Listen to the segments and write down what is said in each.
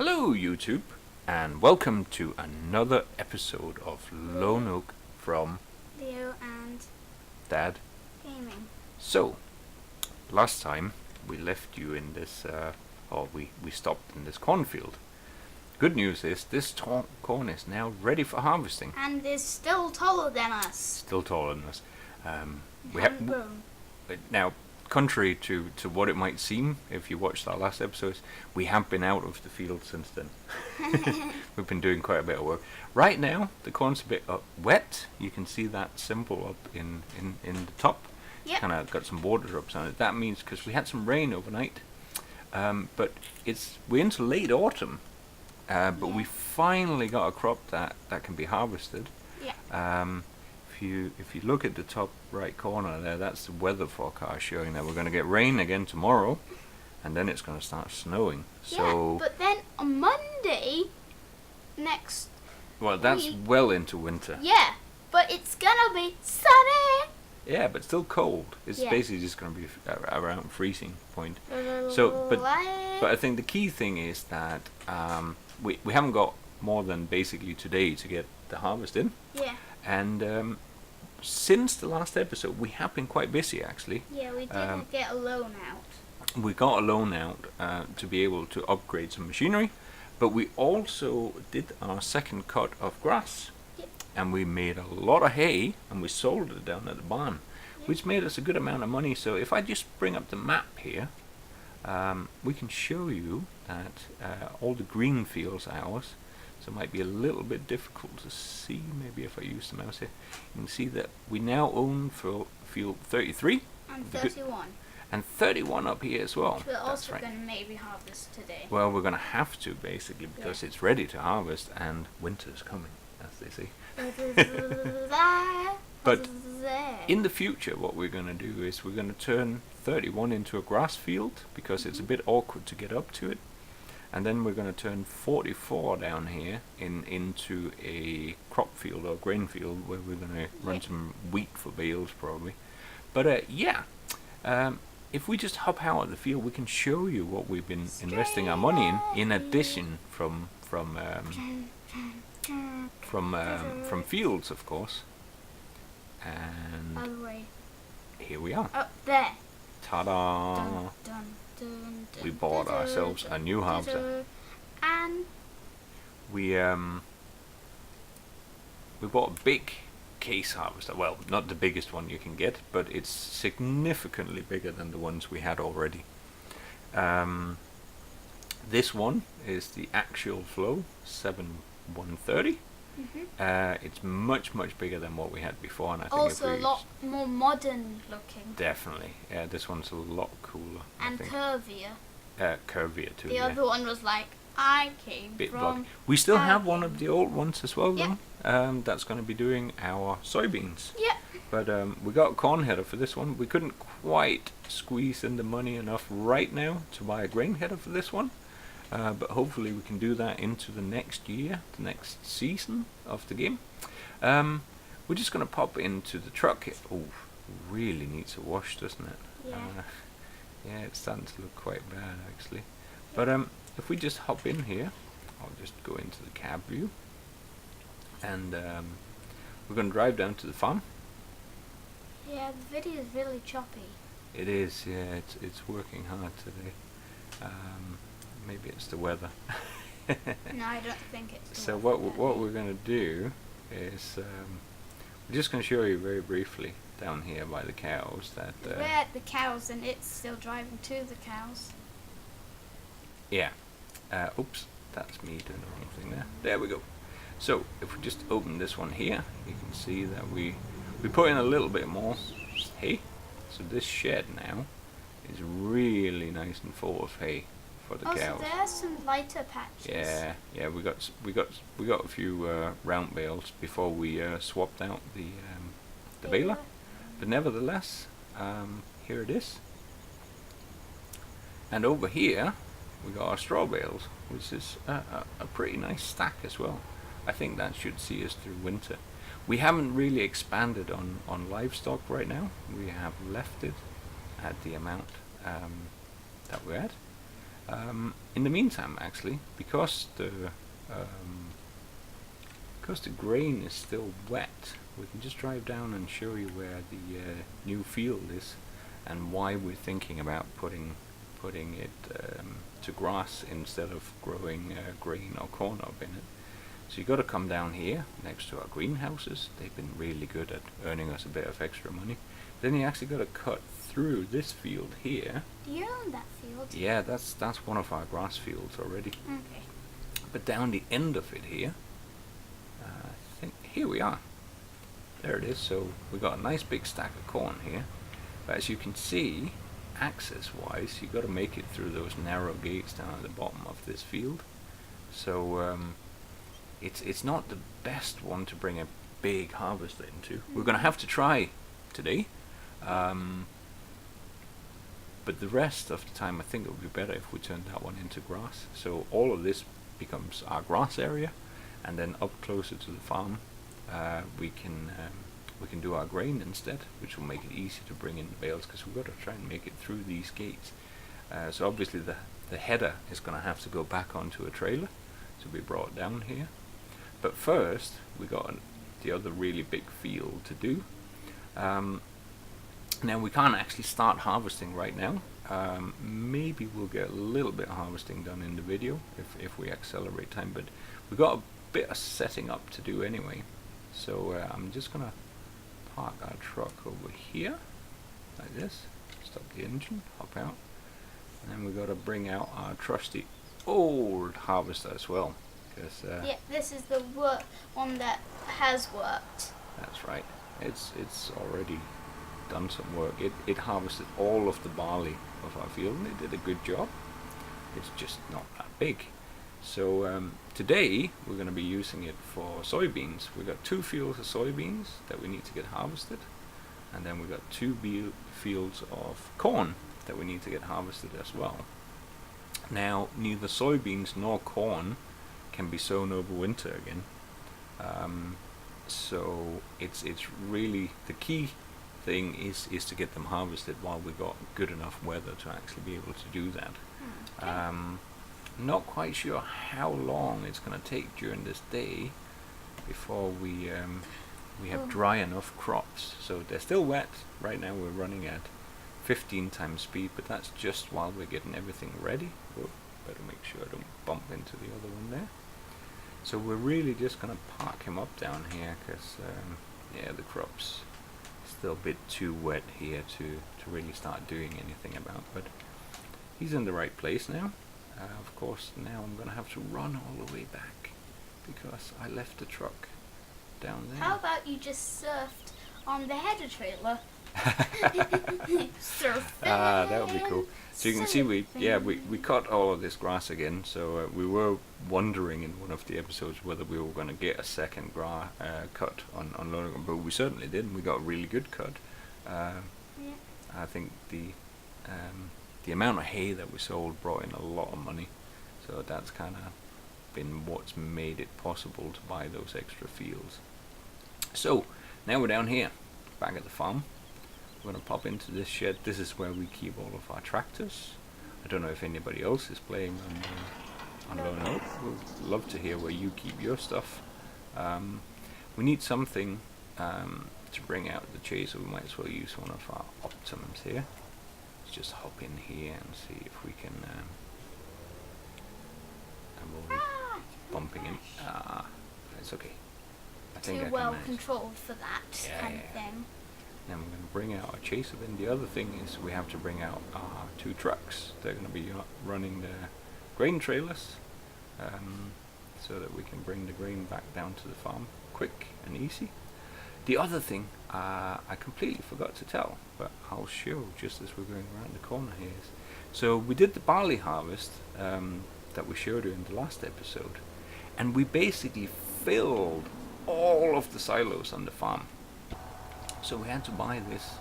Hello, YouTube, and welcome to another episode of Lone Oak from Leo and Dad. Gaming. So, last time we left you in this, we stopped in this cornfield. Good news is this corn is now ready for harvesting. And is still taller than us. Still taller than us. We haven't grown. Now, contrary to what it might seem if you watched our last episodes, we have been out of the field since then. We've been doing quite a bit of work. Right now, the corn's a bit wet. You can see that symbol up in the top. Yep. Kind of got some water drops on it. That means because we had some rain overnight, but we're into late autumn. But we finally got a crop that can be harvested. Yeah. If you look at the top right corner there, that's the weather forecast showing that we're going to get rain again tomorrow, and then it's going to start snowing. So yeah, but then on Monday next that's week, well into winter. Yeah, but it's gonna be sunny. Yeah, but still cold. It's basically just going to be around freezing point. So, but I think the key thing is that we haven't got more than basically today to get the harvest in. Yeah. And since the last episode, we have been quite busy actually. Yeah, we didn't get a loan out. We got a loan out to be able to upgrade some machinery, but we also did our second cut of grass. Yep. And we made a lot of hay, and we sold it down at the barn, Yep. which made us a good amount of money. So if I just bring up the map here, we can show you that all the green fields are ours. So it might be a little bit difficult to see. Maybe if I use the mouse here, you can see that we now own field 33 And 31. and 31 up here as well. Which we're That's also right. going to maybe harvest today. Well, we're going to have to basically because it's ready to harvest and winter's coming, as they say. But in the future, what we're going to do is we're going to turn 31 into a grass field because it's a bit awkward to get up to it. And then we're going to turn 44 down here into a crop field or grain field where we're going to run some wheat for bales probably. But if we just hop out of the field, we can show you what we've been investing our money in addition from fields, of course. And All the way here we are. up there. Ta-da! Dun, dun, dun, We dun, bought dun, ourselves dun, a new dun, harvester. dun. And We bought a big case harvester. Well, not the biggest one you can get, but it's significantly bigger than the ones we had already. This one is the Axial Flow 7130. It's much bigger than what we had before, and I think also a lot more modern looking. definitely. Yeah, this one's a lot cooler. And I think. curvier. Curvier too. The yeah. other one was like, I came Bit from... blocky. We still have one Albion. of the old ones as well, Yep. though. That's going to be doing our soybeans. Yep. But we got a corn header for this one. We couldn't quite squeeze in the money enough right now to buy a grain header for this one. But hopefully we can do that into the next year, the next season of the game. We're just going to pop into the truck here. Oh, really needs a wash, doesn't it? Yeah. Yeah, it's starting to look quite bad actually. But if we just hop in here, I'll just go into the cab view. And we're going to drive down to the farm. Yeah, the video is really choppy. It is, yeah, it's working hard today. Maybe it's the weather. No, I don't think it's the So weather. what we're going to do is we're just going to show you very briefly down here by the cows that We're at the cows and it's still driving to the cows. yeah. Oops, that's me doing the wrong thing there. There we go. So if we just open this one here, you can see that we put in a little bit more hay. So this shed now is really nice and full of hay for the Also, cows. there's some lighter patches. Yeah, we got a few round bales before we swapped out the baler, but nevertheless, here it is. And over here we got our straw bales, which is a pretty nice stack as well. I think that should see us through winter. We haven't really expanded on livestock right now. We have left it at the amount that we're at. In the meantime, actually, because the grain is still wet, we can just drive down and show you where the new field is and why we're thinking about putting it to grass instead of growing grain or corn up in it. So you got to come down here next to our greenhouses. They've been really good at earning us a bit of extra money. Then you actually got to cut through this field here. Do you own that field? Yeah, that's one of our grass fields already. Okay. But down the end of it here, I think here we are. There it is. So we got a nice big stack of corn here. But as you can see, access-wise, you got to make it through those narrow gates down at the bottom of this field. So it's not the best one to bring a big harvester into. We're going to have to try today. But the rest of the time I think it would be better if we turned that one into grass. So all of this becomes our grass area, and then up closer to the farm we can do our grain instead, which will make it easy to bring in the bales, because we've got to try and make it through these gates. So obviously the header is going to have to go back onto a trailer to be brought down here. But first we got the other really big field to do. Now we can't actually start harvesting right now. Maybe we'll get a little bit of harvesting done in the video if we accelerate time, but we've got a bit of setting up to do anyway. So I'm just gonna park our truck over here like this, stop the engine, hop out, and then we've got to bring out our trusty old harvester as well, because yeah, this is the one that has worked. That's right, it's already done some work. It harvested all of the barley of our field, and it did a good job. It's just not that big. So today we're going to be using it for soybeans. We've got 2 fields of soybeans that we need to get harvested, and then we've got 2 fields of corn that we need to get harvested as well. Now neither soybeans nor corn can be sown over winter again, so it's really the key thing is to get them harvested while we got good enough weather to actually be able to do that. Okay. Not quite sure how long it's going to take during this day before we have dry enough crops. So they're still wet. Right now we're running at 15 times speed, but that's just while we're getting everything ready. Whoa, better make sure I don't bump into the other one there. So we're really just going to park him up down here, because yeah, the crop's still a bit too wet here to really start doing anything about, but he's in the right place now. Of course, now I'm going to have to run all the way back because I left the truck down there. How about you just surfed on the header trailer? Surfing. That would be cool. So you can see we cut all of this grass again. So we were wondering in one of the episodes whether we were going to get a second cut on Lonergan, but we certainly did, and we got a really good cut. Yeah. I think the amount of hay that we sold brought in a lot of money, so that's kind of been what's made it possible to buy those extra fields. So now we're down here back at the farm. We're going to pop into this shed. This is where we keep all of our tractors. I don't know if anybody else is playing on Lone Oak. We'd love to hear where you keep your stuff. We need something to bring out the chase, so we might as well use one of our Optimums here. Let's just hop in here and see if we can avoid bumping in. It's okay. I think Too well controlled for that kind of thing. Then we're going to bring out our chaser. Then the other thing is we have to bring out our 2 trucks. They're going to be running the grain trailers, so that we can bring the grain back down to the farm quick and easy. The other thing I completely forgot to tell, but I'll show just as we're going around the corner here. So we did the barley harvest that we showed you in the last episode, and we basically filled all of the silos on the farm. So we had to buy this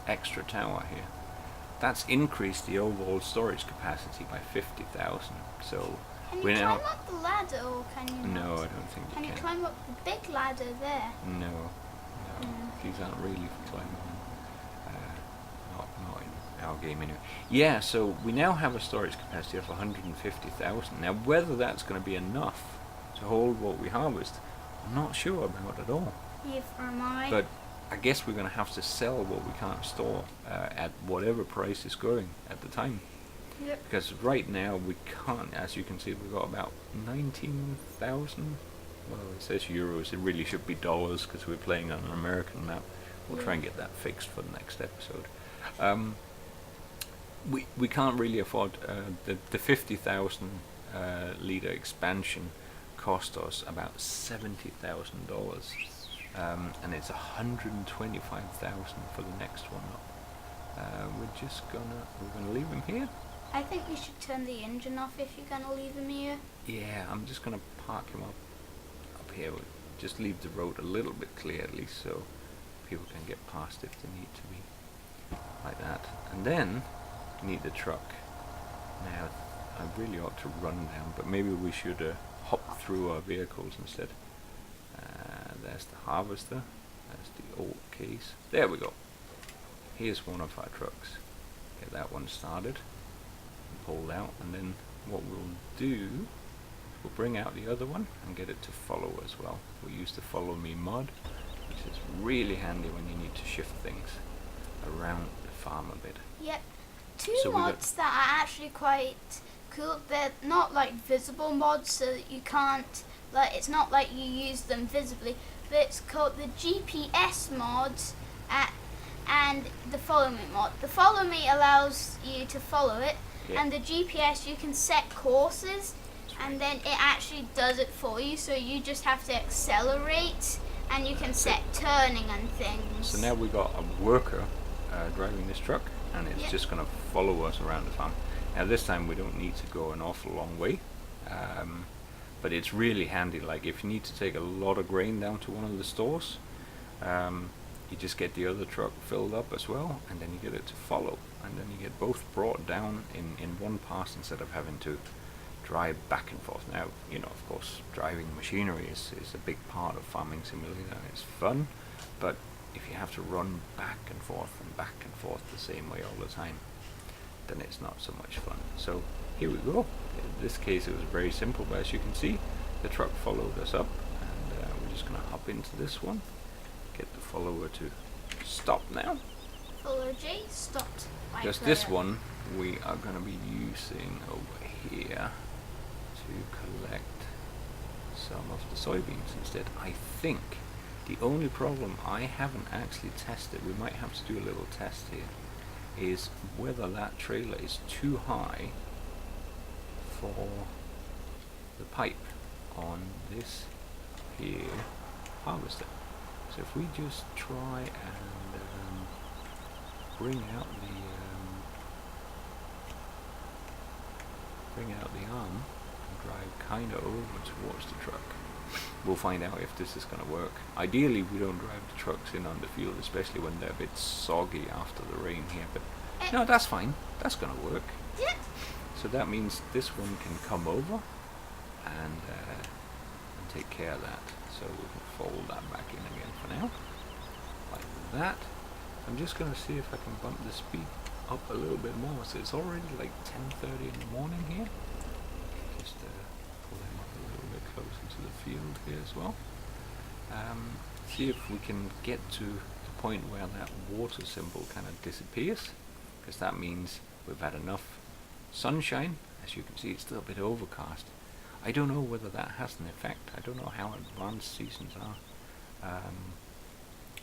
extra tower here. That's increased the overall storage capacity by 50,000. So can you we're climb now up the ladder, or can you No, not? I don't think Can you you can. climb up the big ladder there? No. These aren't really for climbing. Not in our game anyway. Yeah, so we now have a storage capacity of 150,000. Now, whether that's going to be enough to hold what we harvest, I'm not sure about at all. Neither am I. But I guess we're going to have to sell what we can't store at whatever price is going at the time. Yep. Because right now we can't, as you can see, we've got about 19,000. Well, it says euros, it really should be dollars because we're playing on an American map. We'll try and get that fixed for the next episode. We can't really afford the 50,000 litre expansion cost us about $70,000, and it's 125,000 for the next one up. We're gonna leave him here. I think we should turn the engine off if you're gonna leave him here. Yeah, I'm just gonna park him up here. We'll just leave the road a little bit clear at least, so people can get past if they need to be, like that. And then we need the truck. Now I really ought to run down, but maybe we should hop through our vehicles instead. There's the harvester, there's the old case. There we go. Here's one of our trucks. Get that one started, pulled out, and then what we'll do, we'll bring out the other one and get it to follow as well. We use the follow me mod, which is really handy when you need to shift things around the farm a bit. Yep. Two So we got- mods that are actually quite cool. They're not like visible mods, so that you can't, like, it's not like you use them visibly, but it's called the GPS mod and the follow me mod. The follow me allows you to follow it, Yeah. and the GPS you can set courses, and then it actually does it for you, so you just have to accelerate, and you can set turning and things. So now we've got a worker driving this truck, and it's Yeah. just going to follow us around the farm. Now this time we don't need to go an awful long way, but it's really handy. Like if you need to take a lot of grain down to one of the stores, you just get the other truck filled up as well, and then you get it to follow, and then you get both brought down in one pass instead of having to drive back and forth. Now, you know, of course, driving machinery is a big part of Farming Simulator, and it's fun, but if you have to run back and forth the same way all the time, then it's not so much fun. So here we go. In this case it was very simple, but as you can see, the truck followed us up, and we're just going to hop into this one, get the follower to stop now. Follow J stopped. by Just this player. one we are going to be using over here to collect some of the soybeans instead. I think the only problem I haven't actually tested, we might have to do a little test here, is whether that trailer is too high for the pipe on this here harvester. So if we just try and bring out the arm and drive kind of over towards the truck, we'll find out if this is going to work. Ideally we don't drive the trucks in on the field, especially when they're a bit soggy after the rain here, but no, that's fine, that's going to work. Yeah. So that means this one can come over and take care of that. So we can fold that back in again for now, like that. I'm just going to see if I can bump the speed up a little bit more. So it's already like 10:30 in the morning here. Just pull them up a little bit closer to the field here as well. See if we can get to the point where that water symbol kind of disappears, because that means we've had enough sunshine. As you can see, it's still a bit overcast. I don't know whether that has an effect. I don't know how advanced seasons are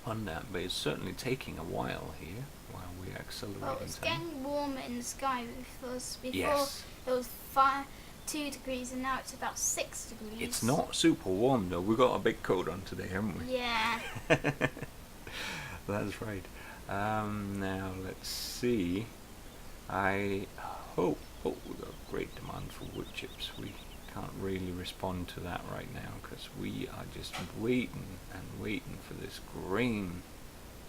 on that, but it's certainly taking a while here while we're accelerating Well, it's time. getting warmer in the sky before Yes. it was 2 degrees and now it's about 6 degrees. It's not super warm though. We've got a big coat on today, haven't we? Yeah. That's right. Now let's see. I hope. Oh, we've got great demand for wood chips. We can't really respond to that right now because we are just waiting and waiting for this grain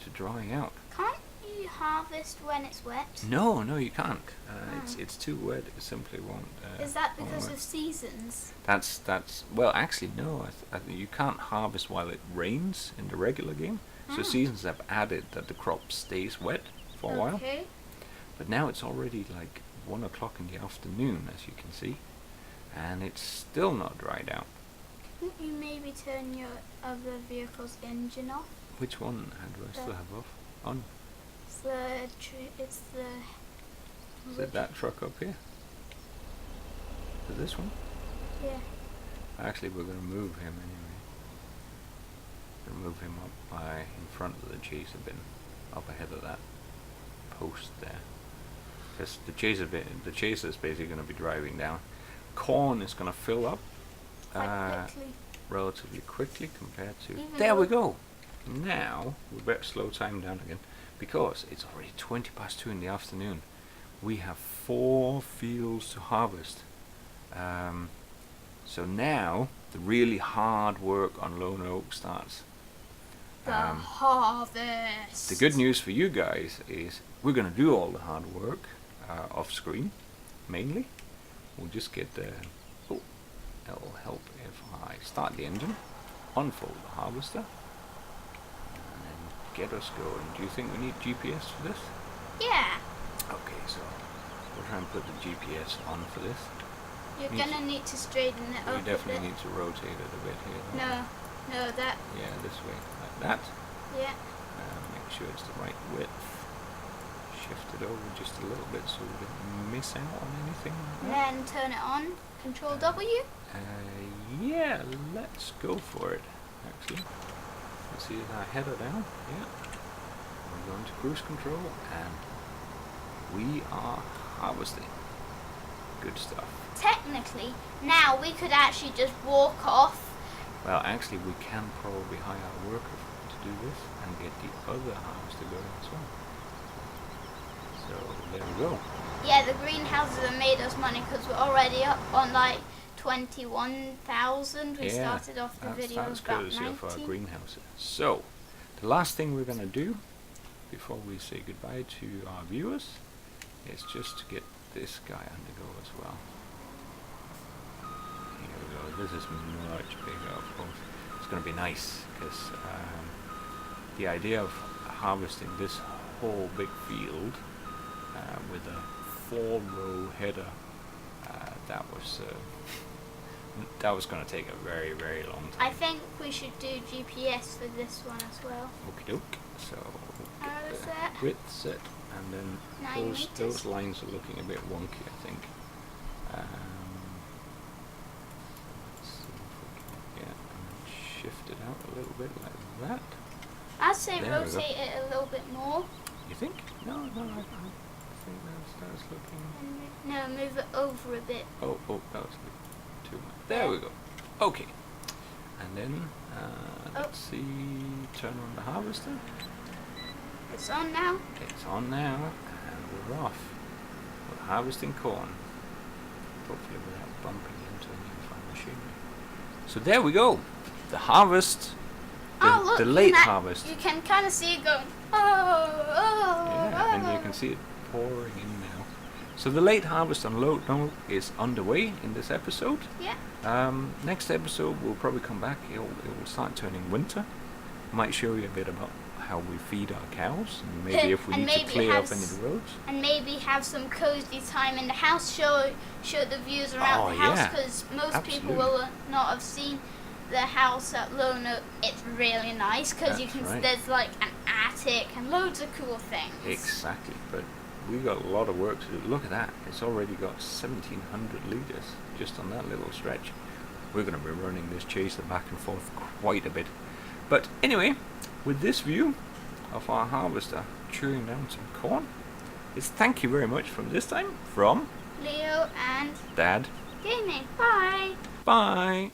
to dry out. Can't you harvest when it's wet? No, you can't. Oh. It's too wet. It simply won't. Is that won't because work. of seasons? That's well, actually no. I think you can't harvest while it rains in the regular game. So Ah. seasons have added that the crop stays wet for a while. Okay. But now it's already like 1 o'clock in the afternoon, as you can see, and it's still not dried out. Couldn't you maybe turn your other vehicle's engine off? Which one do I still have off? On? It's the Is it that truck up here? Is this one? Yeah. Actually, we're going to move him anyway. We're going to move him up by in front of the chaser bin, up ahead of that post there. Because the chaser is basically going to be driving down. Corn is going to fill up Quickly. relatively quickly compared to. Even There we though- go. Now we better slow time down again because it's already 2 in the afternoon. We have 4 fields to harvest. So now the really hard work on Lone Oak starts. The harvest. The good news for you guys is we're going to do all the hard work off screen, mainly. We'll just get oh, that'll help if I start the engine, unfold the harvester, and then get us going. Do you think we need GPS for this? Yeah. Okay, so we'll try and put the GPS on for this. You're Needs- gonna need to straighten it We up a definitely bit. need to rotate it a bit here. don't we? No, that. Yeah, this way, like that. Yeah. Make sure it's the right width. Shift it over just a little bit so we don't miss out on anything like And that. then turn it on. Control W. Yeah, let's go for it, actually. Let's see our header down. Yeah. We're going to cruise control and we are harvesting. Good stuff. Technically, now we could actually just walk off. Well, actually, we can probably hire a worker to do this and get the other harvester going as well. So there we go. Yeah, the greenhouses have made us money because we're already up on like 21,000. We started off the video that's with about courtesy of our 19. greenhouses. So, the last thing we're going to do before we say goodbye to our viewers is just to get this guy on the go as well. Here we go. This is much bigger, of course. It's going to be nice because the idea of harvesting this whole big field with a 4-row header, that was going to take a very, very long I time. think we should do GPS for this one as well. Okie doke. So How get is the that? width set, and then 9 those meters? lines are looking a bit wonky, I think. Let's see if we can get and shift it out a little bit like that. I'd say There we go. rotate it a little bit more. You think? No, I think that's looking. No, move it over a bit. Oh, that was a bit too much. There we go. Okay. And then let's see. Turn on the harvester. It's on now. It's on now, and we're off. We're harvesting corn. Hopefully without bumping into any of our machinery. So there we go. The harvest. Oh, look, The late Matt, harvest. You can kind of see it going. Yeah, and you can see it pouring in now. So the late harvest on Lone Oak is underway in this episode. Yeah. Next episode we'll probably come back. It will start turning winter. Might show you a bit about how we feed our cows, and maybe if we And need to maybe clear up has- any of the roads. And maybe have some cozy time in the house. Show the views around Oh, the house yeah. because most people Absolutely. will not have seen the house at Lone Oak. It's really nice because you That's can. right. There's like an attic and loads of cool things. Exactly, but we got a lot of work to do. Look at that. It's already got 1,700 litres just on that little stretch. We're going to be running this chaser back and forth quite a bit. But anyway, with this view of our harvester chewing down some corn, it's thank you very much from this time from Leo and Dad. Gaming. Bye. Bye.